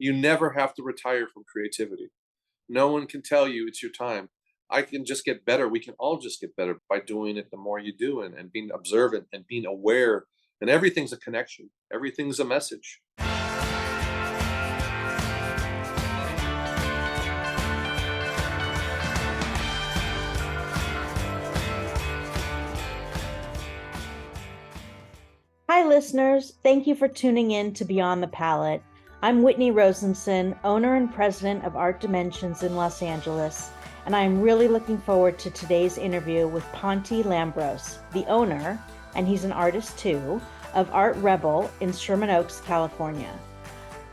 You never have to retire from creativity. No one can tell you it's your time. I can just get better. We can all just get better by doing it the more you do, and being observant and being aware. And everything's a connection, everything's a message. Hi, listeners. Thank you for tuning in to Beyond the Palette. I'm Whitney Rosenson, owner and president of Art Dimensions in Los Angeles, and I'm really looking forward to today's interview with Ponti Lambros, the owner, and he's an artist too, of Art Rebel in Sherman Oaks, California.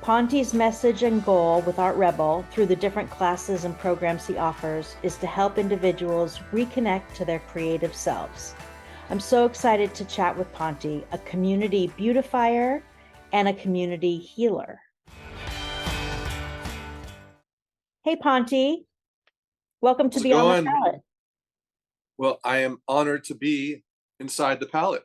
Ponti's message and goal with Art Rebel, through the different classes and programs he offers, is to help individuals reconnect to their creative selves. I'm so excited to chat with Ponti, a community beautifier and a community healer. Hey, Ponti. Welcome to Beyond the Palette. Well, I am honored to be inside the palette.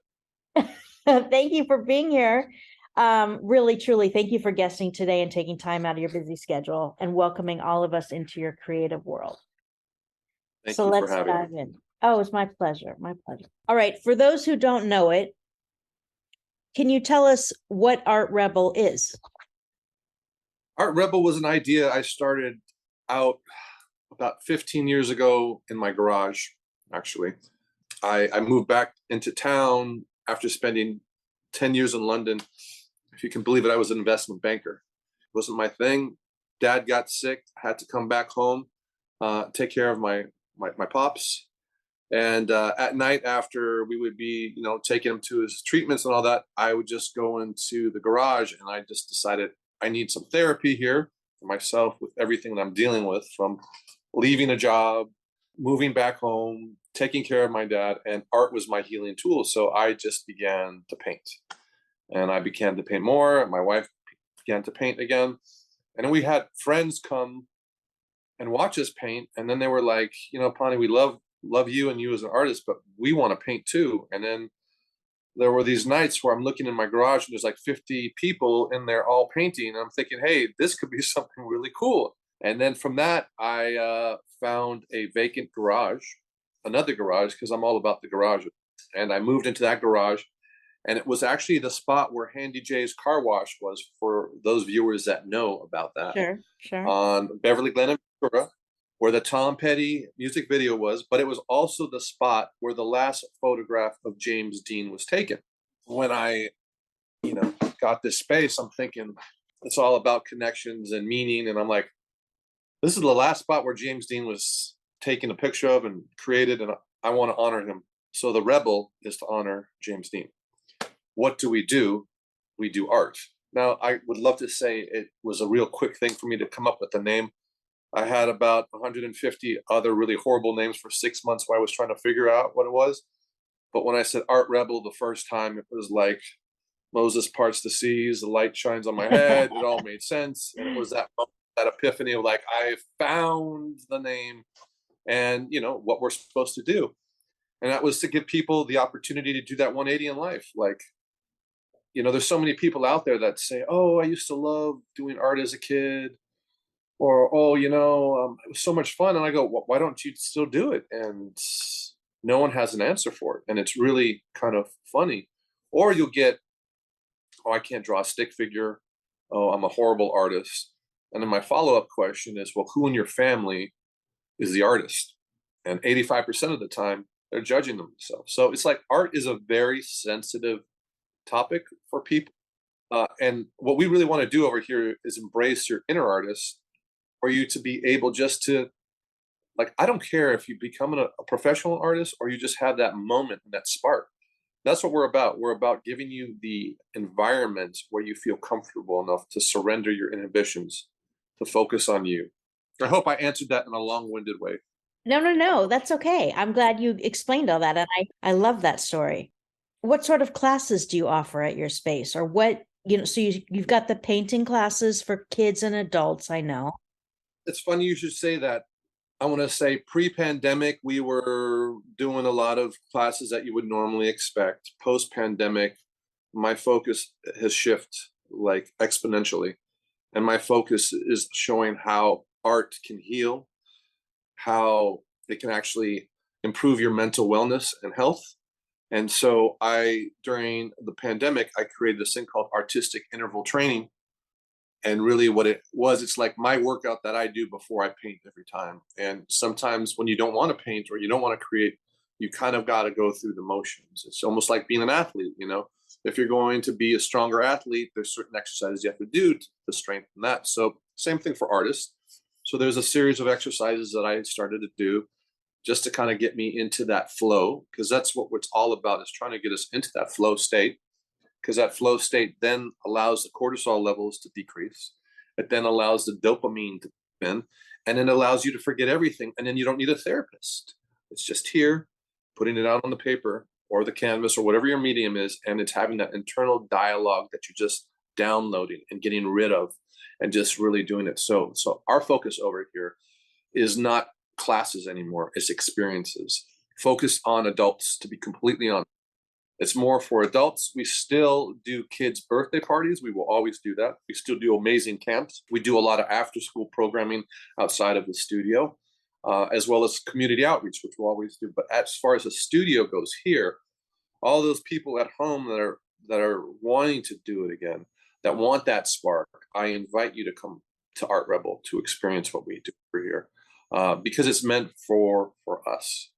Thank you for being here. Really, truly, thank you for guesting today and taking time out of your busy schedule and welcoming all of us into your creative world. Thank you for having me. Oh, it's my pleasure. My pleasure. All right. For those who don't know it, can you tell us what Art Rebel is? Art Rebel was an idea I started out about 15 years ago in my garage, actually. I moved back into town after spending 10 years in London. If you can believe it, I was an investment banker. It wasn't my thing. Dad got sick, had to come back home, take care of my pops. And at night, after we would be, taking him to his treatments and all that, I would just go into the garage, and I just decided I need some therapy here for myself with everything that I'm dealing with, from leaving a job, moving back home, taking care of my dad, and art was my healing tool. So I just began to paint, and I began to paint more. My wife began to paint again, and then we had friends come and watch us paint, and then they were like, Ponti, we love you and you as an artist, but we want to paint too. And then there were these nights where I'm looking in my garage and there's like 50 people in there all painting, and I'm thinking, hey, this could be something really cool. And then from that, I found a vacant garage, another garage, because I'm all about the garage. And I moved into that garage, and it was actually the spot where Handy J's car wash was, for those viewers that know about that. Sure. On Beverly Glen and Ventura, where the Tom Petty music video was, but it was also the spot where the last photograph of James Dean was taken. When I, got this space, I'm thinking it's all about connections and meaning. And I'm like, this is the last spot where James Dean was taken a picture of and created, and I want to honor him. So the Rebel is to honor James Dean. What do? We do art. Now, I would love to say it was a real quick thing for me to come up with the name. I had about 150 other really horrible names for 6 months while I was trying to figure out what it was. But when I said Art Rebel the first time, it was like Moses parts the seas, the light shines on my head. It all made sense. And it was that epiphany of like, I found the name and, what we're supposed to do. And that was to give people the opportunity to do that 180 in life. Like, there's so many people out there that say, oh, I used to love doing art as a kid. Or, oh, it was so much fun. And I go, why don't you still do it? And no one has an answer for it. And it's really kind of funny. Or you'll get, oh, I can't draw a stick figure. Oh, I'm a horrible artist. And then my follow-up question is, well, who in your family is the artist? And 85% of the time, they're judging themselves. So it's like art is a very sensitive topic for people. And what we really want to do over here is embrace your inner artist, for you to be able just to, like, I don't care if you become a professional artist or you just have that moment and that spark. That's what we're about. We're about giving you the environment where you feel comfortable enough to surrender your inhibitions, to focus on you. I hope I answered that in a long-winded way. No, that's okay. I'm glad you explained all that. And I love that story. What sort of classes do you offer at your space? Or what, so you've got the painting classes for kids and adults, I know. It's funny you should say that. I want to say pre-pandemic, we were doing a lot of classes that you would normally expect. Post-pandemic, my focus has shifted like exponentially. And my focus is showing how art can heal, how it can actually improve your mental wellness and health. And so during the pandemic, I created this thing called artistic interval training. And really what it was, it's like my workout that I do before I paint every time. And sometimes when you don't want to paint or you don't want to create, you kind of got to go through the motions. It's almost like being an athlete, you know. If you're going to be a stronger athlete, there's certain exercises you have to do to strengthen that. So same thing for artists. So there's a series of exercises that I started to do just to kind of get me into that flow, because that's what it's all about, is trying to get us into that flow state, because that flow state then allows the cortisol levels to decrease. It then allows the dopamine to come in, and then allows you to forget everything. And then you don't need a therapist. It's just here, putting it out on the paper or the canvas or whatever your medium is. And it's having that internal dialogue that you're just downloading and getting rid of and just really doing it. So our focus over here is not classes anymore. It's experiences. Focus on adults, to be completely honest. It's more for adults. We still do kids' birthday parties. We will always do that. We still do amazing camps. We do a lot of after-school programming outside of the studio, as well as community outreach, which we'll always do. But as far as the studio goes here, all those people at home that are wanting to do it again, that want that spark, I invite you to come to Art Rebel to experience what we do over here, because it's meant for us.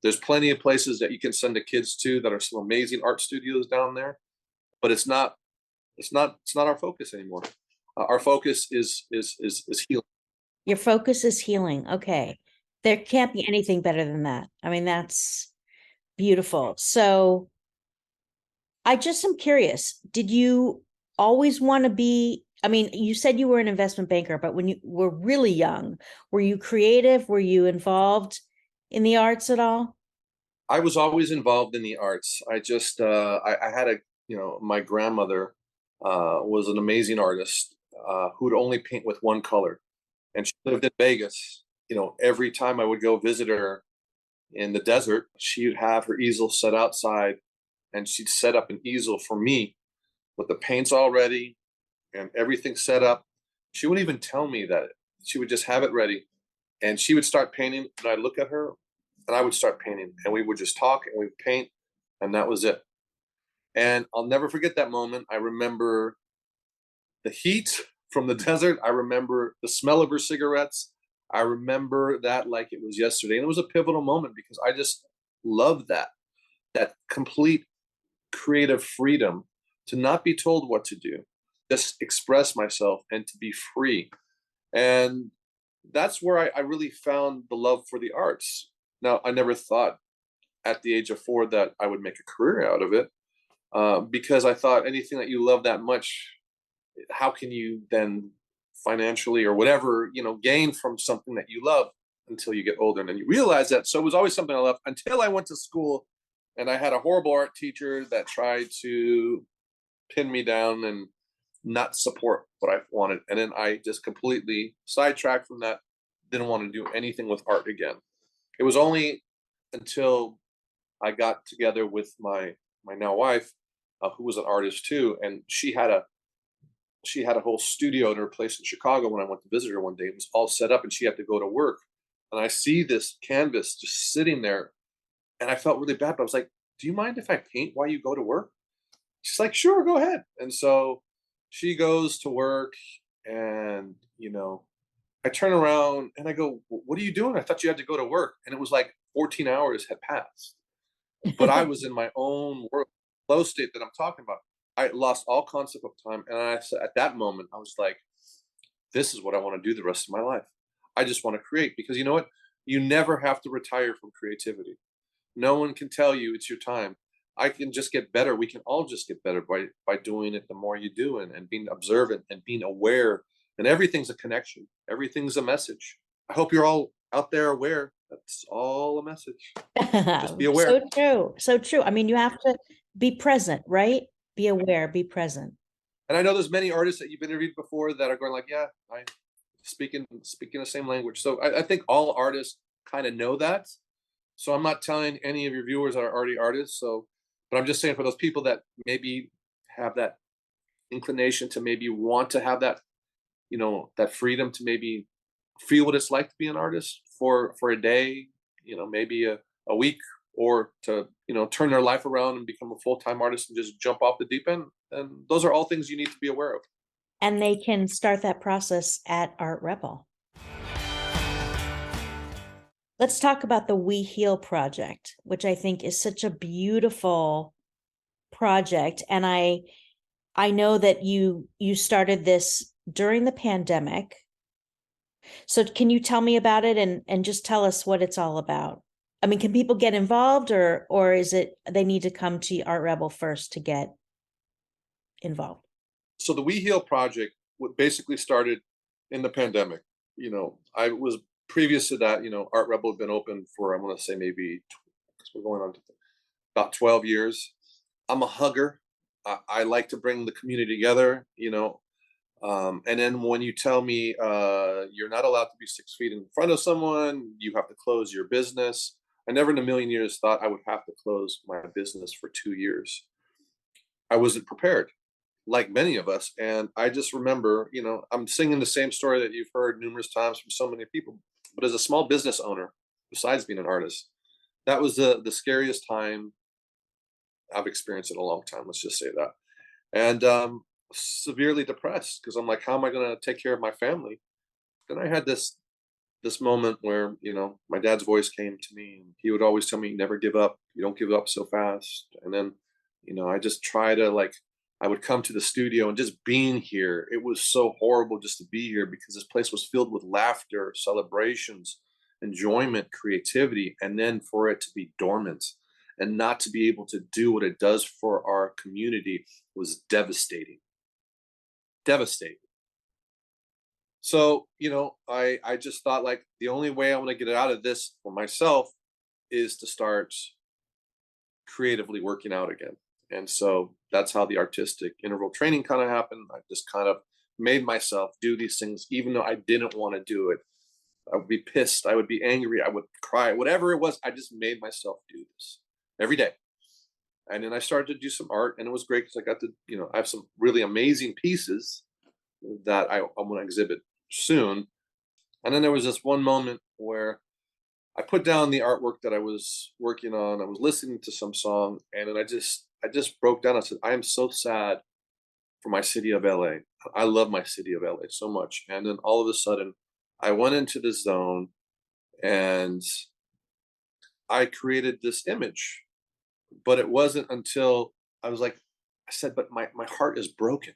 There's plenty of places that you can send the kids to that are some amazing art studios down there, but it's not our focus anymore. Our focus is healing. Your focus is healing. Okay. There can't be anything better than that. I mean, that's beautiful. So I just am curious, did you always want to be, I mean, you said you were an investment banker, but when you were really young, were you creative? Were you involved in the arts at all? I was always involved in the arts. I just I had my grandmother was an amazing artist who would only paint with one color, and she lived in Vegas. Every time I would go visit her in the desert, she'd have her easel set outside, and she'd set up an easel for me with the paints all ready and everything set up. She wouldn't even tell me that. She would just have it ready, and she would start painting, and I'd look at her, and I would start painting, and we would just talk and we'd paint, and that was it. And I'll never forget that moment. I remember the heat from the desert. I remember the smell of her cigarettes. I remember that like it was yesterday. And it was a pivotal moment because I just love that complete creative freedom to not be told what to do, just express myself and to be free. And that's where I really found the love for the arts. Now, I never thought at the age of 4 that I would make a career out of it, because I thought anything that you love that much, how can you then financially or whatever, gain from something that you love until you get older and then you realize that. So it was always something I loved until I went to school, and I had a horrible art teacher that tried to pin me down and not support what I wanted. And then I just completely sidetracked from that, didn't want to do anything with art again. It was only until I got together with my now wife, who was an artist too, and she had a whole studio in her place in Chicago. When I went to visit her one day, it was all set up, and she had to go to work. And I see this canvas just sitting there, and I felt really bad. But I was like, "Do you mind if I paint while you go to work?" She's like, "Sure, go ahead." And so she goes to work, and I turn around and I go, "What are you doing? I thought you had to go to work." And it was like 14 hours had passed. But I was in my own world, flow state that I'm talking about. I lost all concept of time. And I said, at that moment, I was like, this is what I want to do the rest of my life. I just want to create, because you know what? You never have to retire from creativity. No one can tell you it's your time. I can just get better. We can all just get better by doing it the more you do, and being observant and being aware. And everything's a connection. Everything's a message. I hope you're all out there aware. That's all a message. Just be aware. So true. So true. I mean, you have to be present, right? Be aware, be present. And I know there's many artists that you've interviewed before that are going like, yeah, I speaking the same language. So I think all artists kind of know that. So I'm not telling any of your viewers that are already artists. But I'm just saying for those people that maybe have that inclination to maybe want to have that that freedom to maybe feel what it's like to be an artist for a day, maybe a week, or to, turn their life around and become a full-time artist and just jump off the deep end. And those are all things you need to be aware of. And they can start that process at Art Rebel. Let's talk about the We Heal project, which I think is such a beautiful project. And I know that you started this during the pandemic. So can you tell me about it and just tell us what it's all about? I mean, can people get involved, or is it they need to come to Art Rebel first to get involved? So the We Heal project basically started in the pandemic. I was previous to that, Art Rebel had been open for, I want to say maybe, because we're going on to about 12 years. I'm a hugger. I like to bring the community together, and then when you tell me you're not allowed to be 6 feet in front of someone, you have to close your business. I never in a million years thought I would have to close my business for 2 years. I wasn't prepared, like many of us. And I just remember, I'm singing the same story that you've heard numerous times from so many people. But as a small business owner, besides being an artist, that was the scariest time I've experienced in a long time. Let's just say that. And severely depressed because I'm like, how am I going to take care of my family? Then I had this moment where my dad's voice came to me, and he would always tell me, never give up, you don't give up so fast. And then I just try to, like, I would come to the studio, and just being here, it was so horrible just to be here because this place was filled with laughter, celebrations, enjoyment, creativity, and then for it to be dormant and not to be able to do what it does for our community was devastating. Devastating. So, I just thought, like, the only way I want to get it out of this for myself is to start creatively working out again. And so that's how the artistic interval training kind of happened. I just kind of made myself do these things, even though I didn't want to do it. I would be pissed. I would be angry. I would cry, whatever it was. I just made myself do this every day. And then I started to do some art, and it was great because I got to, I have some really amazing pieces that I'm going to exhibit soon. And then there was this one moment where I put down the artwork that I was working on. I was listening to some song, and then I just broke down. I said, I am so sad for my city of LA. I love my city of LA so much. And then all of a sudden, I went into this zone, and I created this image. But it wasn't until I was like, I said, but my heart is broken.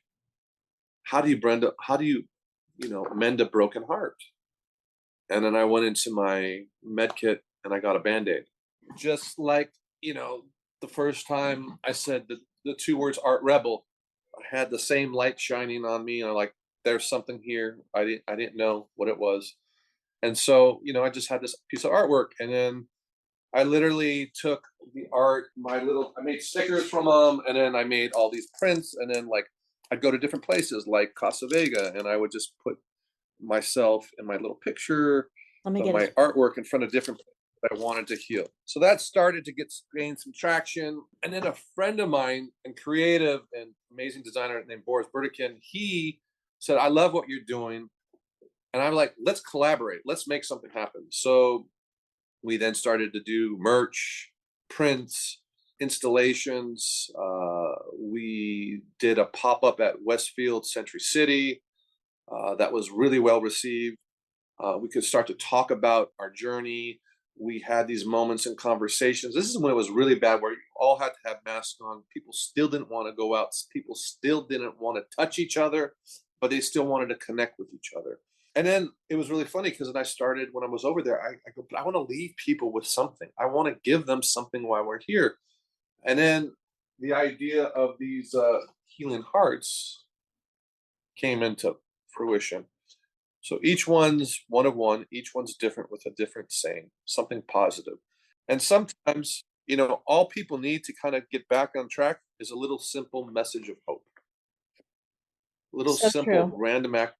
How do you, Brenda? How do you, mend a broken heart? And then I went into my med kit and I got a Band-Aid. Just like, the first time I said the two words Art Rebel, I had the same light shining on me. And I'm like, there's something here. I didn't know what it was. And so, I just had this piece of artwork. And then I literally took the art, I made stickers from them. And then I made all these prints. And then, like, I'd go to different places like Casa Vega, and I would just put myself in my little picture Let me of get my it. artwork in front of different places that I wanted to heal. So that started to gain some traction. And then a friend of mine and creative and amazing designer named Boris Burdikin, he said, I love what you're doing. And I'm like, let's collaborate. Let's make something happen. So we then started to do merch, prints, installations. We did a pop-up at Westfield Century City that was really well received. We could start to talk about our journey. We had these moments and conversations. This is when it was really bad, where you all had to have masks on. People still didn't want to go out. People still didn't want to touch each other, but they still wanted to connect with each other. And then it was really funny because then I started, when I was over there, I go, but I want to leave people with something. I want to give them something while we're here. And then the idea of these healing hearts came into fruition. So each one's one of one, each one's different with a different saying, something positive. And sometimes, all people need to kind of get back on track is a little simple message of hope. A little So simple true. random act.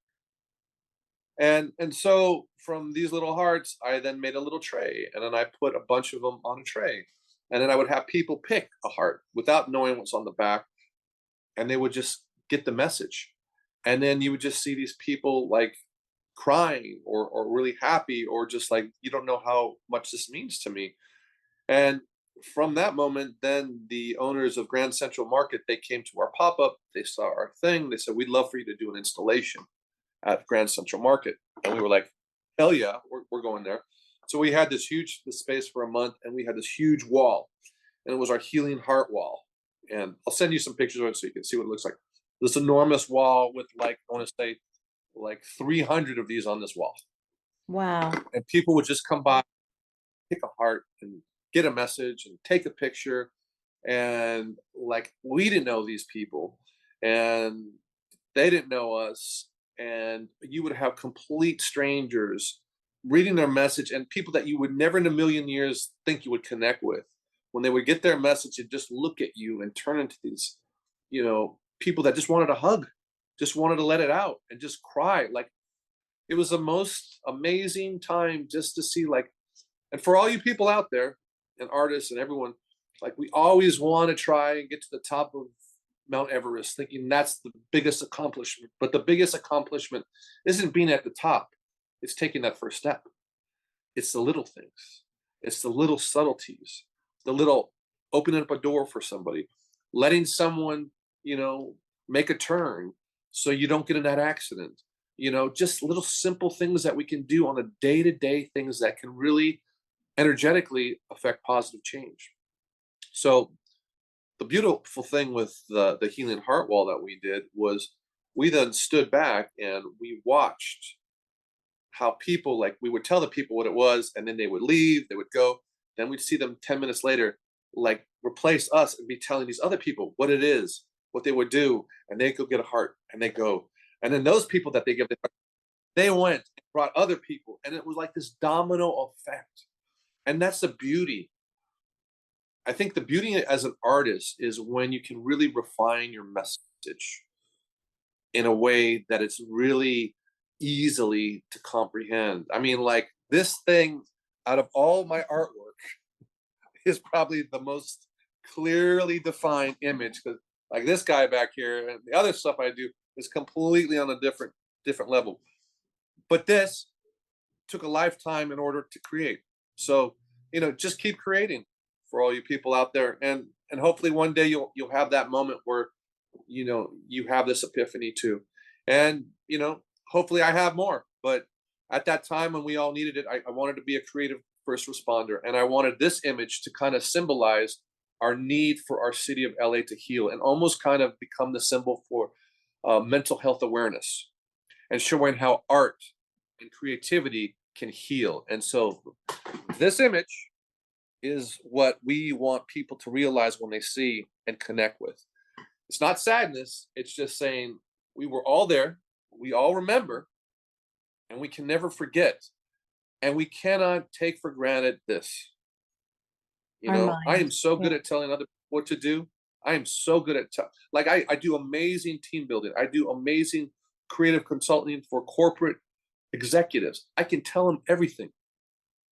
And so from these little hearts, I then made a little tray, and then I put a bunch of them on a tray. And then I would have people pick a heart without knowing what's on the back, and they would just get the message. And then you would just see these people like crying or really happy, or just like, you don't know how much this means to me. And from that moment, then the owners of Grand Central Market, they came to our pop-up, they saw our thing, they said, we'd love for you to do an installation at Grand Central Market. And we were like, hell yeah, we're going there. So we had this space for a month, and we had this huge wall, and it was our healing heart wall. And I'll send you some pictures of it so you can see what it looks like. This enormous wall with, like, I want to say like 300 of these on this wall. Wow. And people would just come by, pick a heart, and get a message and take a picture. And like, we didn't know these people, and they didn't know us. And you would have complete strangers reading their message, and people that you would never in a million years think you would connect with. When they would get their message and just look at you and turn into these, people that just wanted a hug, just wanted to let it out and just cry. Like, it was the most amazing time just to see, like, and for all you people out there and artists and everyone, like, we always want to try and get to the top of Mount Everest, thinking that's the biggest accomplishment. But the biggest accomplishment isn't being at the top, it's taking that first step. It's the little things, it's the little subtleties, the little opening up a door for somebody, letting someone, make a turn so you don't get in that accident. Just little simple things that we can do on a day-to-day, things that can really energetically affect positive change. So the beautiful thing with the healing heart wall that we did was, we then stood back and we watched how people, like, we would tell the people what it was, and then they would leave, they would go, then we'd see them 10 minutes later, like, replace us and be telling these other people what it is, what they would do, and they go get a heart and they go. And then those people that they give, they went and brought other people, and it was like this domino effect. And that's the beauty. I think the beauty as an artist is when you can really refine your message in a way that it's really easily to comprehend. I mean, like, this thing, out of all my artwork, is probably the most clearly defined image, because, like, this guy back here and the other stuff I do is completely on a different level. But this took a lifetime in order to create. So, just keep creating for all you people out there, and hopefully one day you'll have that moment where you have this epiphany too. And hopefully I have more. But at that time when we all needed it, I wanted to be a creative first responder, and I wanted this image to kind of symbolize our need for our city of LA to heal, and almost kind of become the symbol for mental health awareness, and showing how art and creativity can heal. And so this image is what we want people to realize when they see and connect with. It's not sadness, it's just saying we were all there, we all remember, and we can never forget. And we cannot take for granted this. Our I am minds. so Yeah. good at telling other people what to do. I am so good at, like, I do amazing team building. I do amazing creative consulting for corporate executives. I can tell them everything,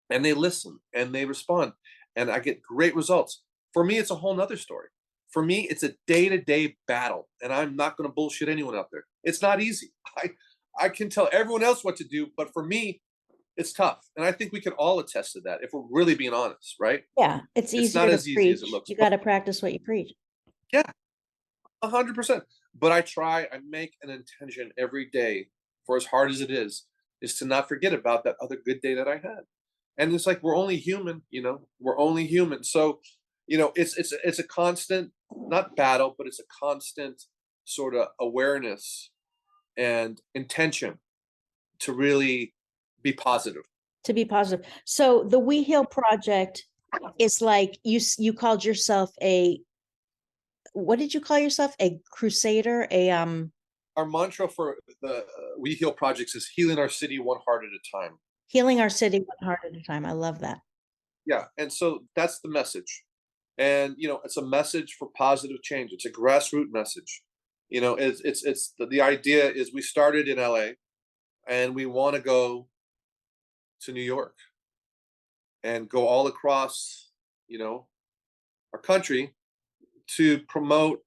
and they listen and they respond, and I get great results. For me, it's a whole nother story. For me, it's a day-to-day battle, and I'm not going to bullshit anyone out there. It's not easy. I can tell everyone else what to do, but for me, it's tough. And I think we can all attest to that if we're really being honest, right? Yeah, it's It's easier not to as easy as it preach. looks. You got to practice what you preach. Yeah, 100%. But I make an intention every day, for as hard as it is to not forget about that other good day that I had. And it's like, we're only human, we're only human. So, it's a constant, not battle, but it's a constant sort of awareness and intention to really be positive. To be positive. So the We Heal Project is like, you called yourself what did you call yourself? A crusader? Our mantra for the We Heal projects is healing our city one heart at a time. Healing our city one heart at a time. I love that. Yeah, and so that's the message. And it's a message for positive change. It's a grassroots message. It's the idea is, we started in LA, and we want to go to New York and go all across, our country, to promote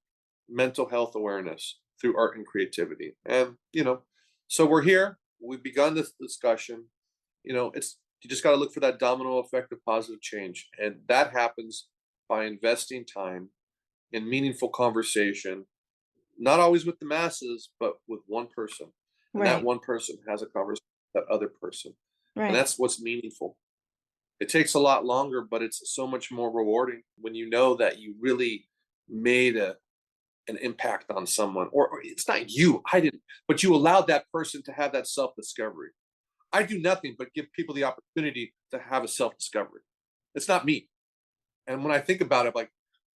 mental health awareness through art and creativity. And, so we're here. We've begun this discussion. You just got to look for that domino effect of positive change. And that happens by investing time in meaningful conversation, not always with the masses, but with one person. And that Right. one person has a conversation with that other person. And Right. that's what's meaningful. It takes a lot longer, but it's so much more rewarding when you know that you really made an impact on someone. Or it's not you, I didn't, but you allowed that person to have that self-discovery. I do nothing but give people the opportunity to have a self-discovery. It's not me. And when I think about it, like,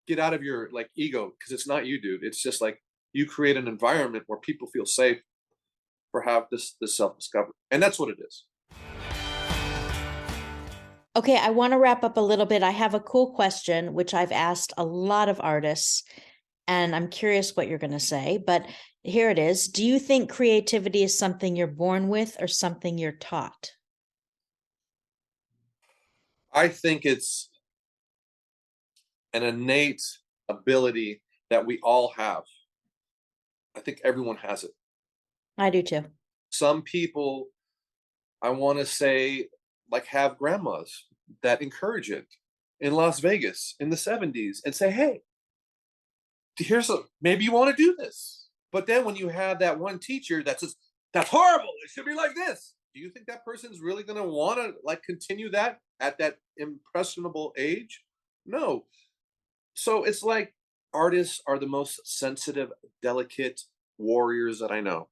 get out of your like ego, because it's not you, dude. It's just like you create an environment where people feel safe for have this self-discovery. And that's what it is. Okay, I want to wrap up a little bit. I have a cool question, which I've asked a lot of artists, and I'm curious what you're going to say, but here it is. Do you think creativity is something you're born with or something you're taught? I think it's an innate ability that we all have. I think everyone has it. I do too. Some people, I want to say, like, have grandmas that encourage it in Las Vegas in the 70s and say, hey, maybe you want to do this. But then when you have that one teacher that says, that's horrible, it should be like this. Do you think that person's really going to want to like continue that at that impressionable age? No. So it's like artists are the most sensitive, delicate warriors that I know.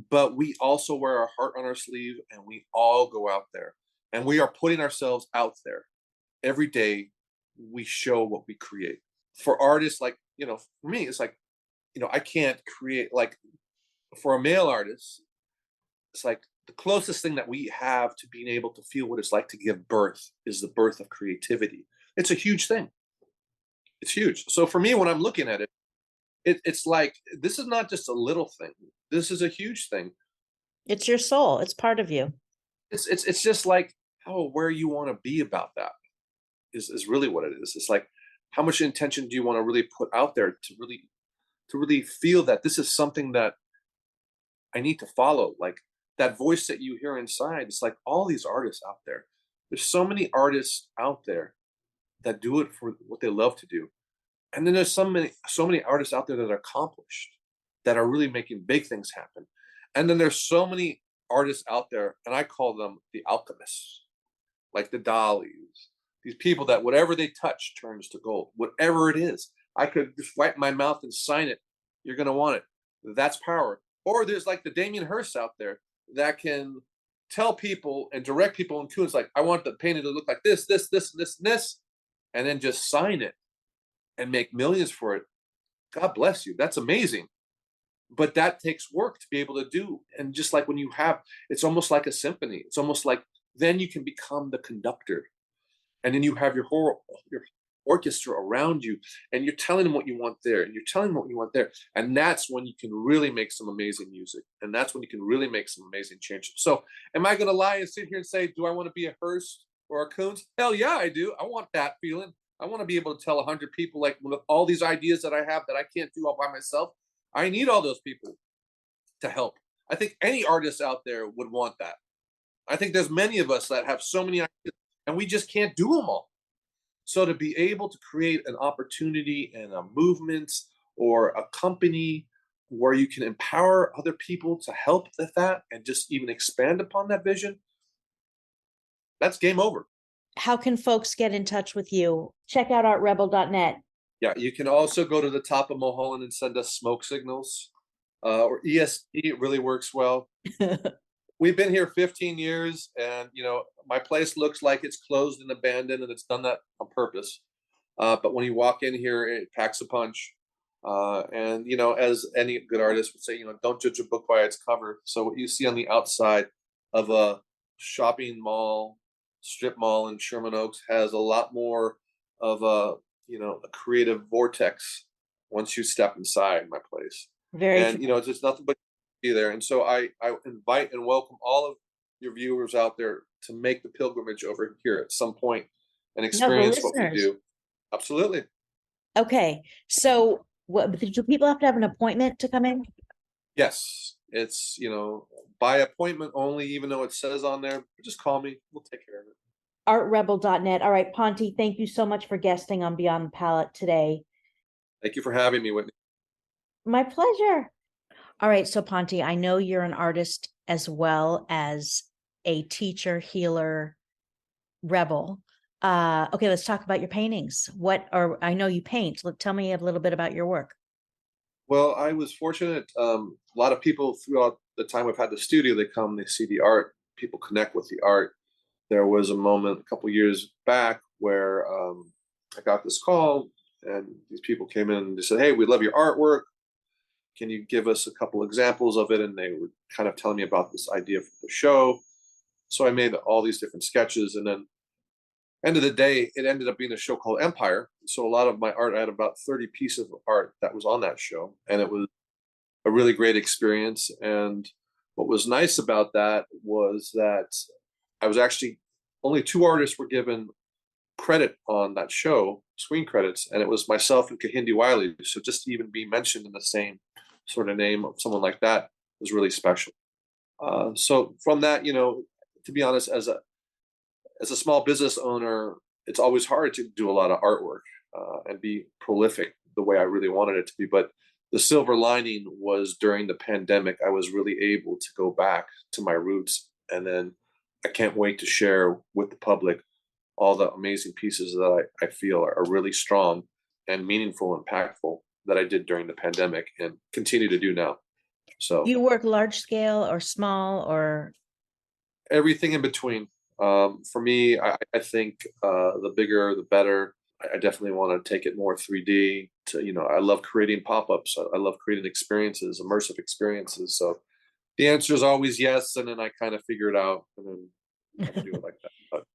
But we also wear our heart on our sleeve, and we all go out there and we are putting ourselves out there every day. We show what we create. For artists, like, for me, it's like, I can't create, like, for a male artist, it's like the closest thing that we have to being able to feel what it's like to give birth is the birth of creativity. It's a huge thing. It's huge. So for me, when I'm looking at it, it's like, this is not just a little thing. This is a huge thing. It's your soul. It's part of you. It's just like where you want to be about that is really what it is. It's like, how much intention do you want to really put out there to really feel that this is something that I need to follow? Like that voice that you hear inside. It's like all these artists out there. There's so many artists out there that do it for what they love to do. And then there's so many artists out there that are accomplished, that are really making big things happen. And then there's so many artists out there, and I call them the alchemists, like the Dalis, these people that whatever they touch turns to gold, whatever it is. I could just wipe my mouth and sign it. You're going to want it. That's power. Or there's like the Damien Hirst out there that can tell people and direct people in tunes like, I want the painting to look like this, this, this, this, and this, and then just sign it and make millions for it. God bless you. That's amazing. But that takes work to be able to do. And just like when you have, it's almost like a symphony. It's almost like then you can become the conductor. And then you have your orchestra around you, and you're telling them what you want there, and you're telling them what you want there. And that's when you can really make some amazing music. And that's when you can really make some amazing change. So am I going to lie and sit here and say, do I want to be a Hearst or a Coons? Hell yeah, I do. I want that feeling. I want to be able to tell 100 people, like, with all these ideas that I have that I can't do all by myself, I need all those people to help. I think any artist out there would want that. I think there's many of us that have so many ideas, and we just can't do them all. So to be able to create an opportunity and a movement or a company where you can empower other people to help with that and just even expand upon that vision, that's game over. How can folks get in touch with you? Check out artrebel.net. Yeah, you can also go to the top of Mulholland and send us smoke signals, or ESP. It really works well. We've been here 15 years, and my place looks like it's closed and abandoned, and it's done that on purpose. But when you walk in here, it packs a punch. And as any good artist would say, don't judge a book by its cover. So what you see on the outside of a shopping mall, strip mall in Sherman Oaks, has a lot more of a creative vortex once you step inside my place. And it's just nothing but be there. And so I invite and welcome all of your viewers out there to make the pilgrimage over here at some point and experience what we do. Absolutely. Okay. So What do people have to have an appointment to come in? Yes, it's, by appointment only, even though it says on there, just call me. We'll take care of it. Artrebel.net. All right, Ponti, thank you so much for guesting on Beyond the Palette today. Thank you for having me, Whitney. My pleasure. All right, so Ponti, I know you're an artist as well as a teacher, healer, rebel. Okay, let's talk about your paintings. I know you paint. Tell me a little bit about your work. Well, I was fortunate. A lot of people throughout the time I've had the studio, they come, they see the art, people connect with the art. There was a moment a couple years back where I got this call, and these people came in and they said, "Hey, we love your artwork. Can you give us a couple examples of it?" And they were kind of telling me about this idea for the show. So I made all these different sketches, and then end of the day, it ended up being a show called Empire. So a lot of my art, I had about 30 pieces of art that was on that show, and it was a really great experience. And what was nice about that was that I was actually only two artists were given credit on that show, screen credits, and it was myself and Kahindi Wiley. So just to even be mentioned in the same sort of name of someone like that was really special. So from that, to be honest, as a small business owner, it's always hard to do a lot of artwork and be prolific the way I really wanted it to be. But the silver lining was during the pandemic, I was really able to go back to my roots. And then I can't wait to share with the public all the amazing pieces that I feel are really strong and meaningful and impactful that I did during the pandemic and continue to do now. So You work large scale or small or? everything in between. For me, I think the bigger, the better. I definitely want to take it more 3D. I love creating pop-ups. I love creating experiences, immersive experiences. So the answer is always yes, and then I kind of figure it out, and then I do it like that. But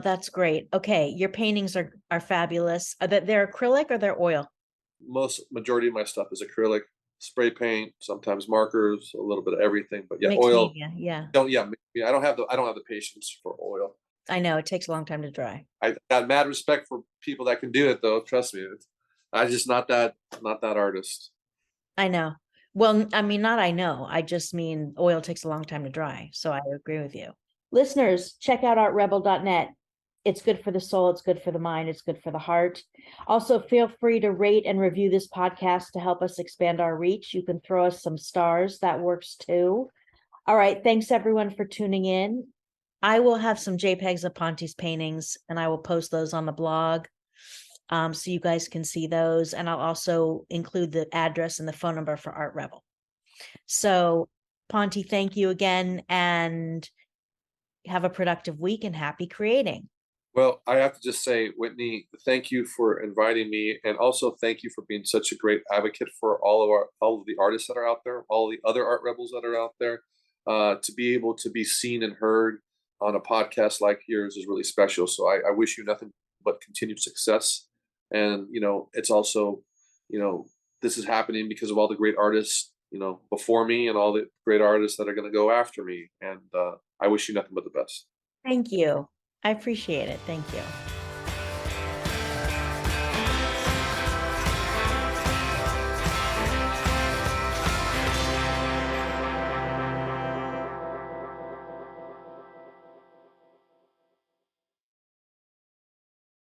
That's great. Okay, your paintings are fabulous. They're acrylic or they're oil? majority of my stuff is acrylic, spray paint, sometimes markers, a little bit of everything. But yeah, Mixed oil. media, yeah. Yeah. I don't have the patience for oil. I know it takes a long time to dry. I got mad respect for people that can do it, though. Trust me, I just not that artist. I know. Well, I mean, not I know. I just mean oil takes a long time to dry. So I agree with you. Listeners, check out artrebel.net. It's good for the soul. It's good for the mind. It's good for the heart. Also, feel free to rate and review this podcast to help us expand our reach. You can throw us some stars. That works too. All right. Thanks everyone for tuning in. I will have some JPEGs of Ponti's paintings and I will post those on the blog. So you guys can see those. And I'll also include the address and the phone number for Art Rebel. So Ponti, thank you again and have a productive week and happy creating. Well, I have to just say, Whitney, thank you for inviting me, and also thank you for being such a great advocate for all of the artists that are out there, all the other art rebels that are out there. To be able to be seen and heard on a podcast like yours is really special. So I wish you nothing but continued success. And it's also, this is happening because of all the great artists, before me, and all the great artists that are going to go after me. And I wish you nothing but the best. Thank you. I appreciate it. Thank you.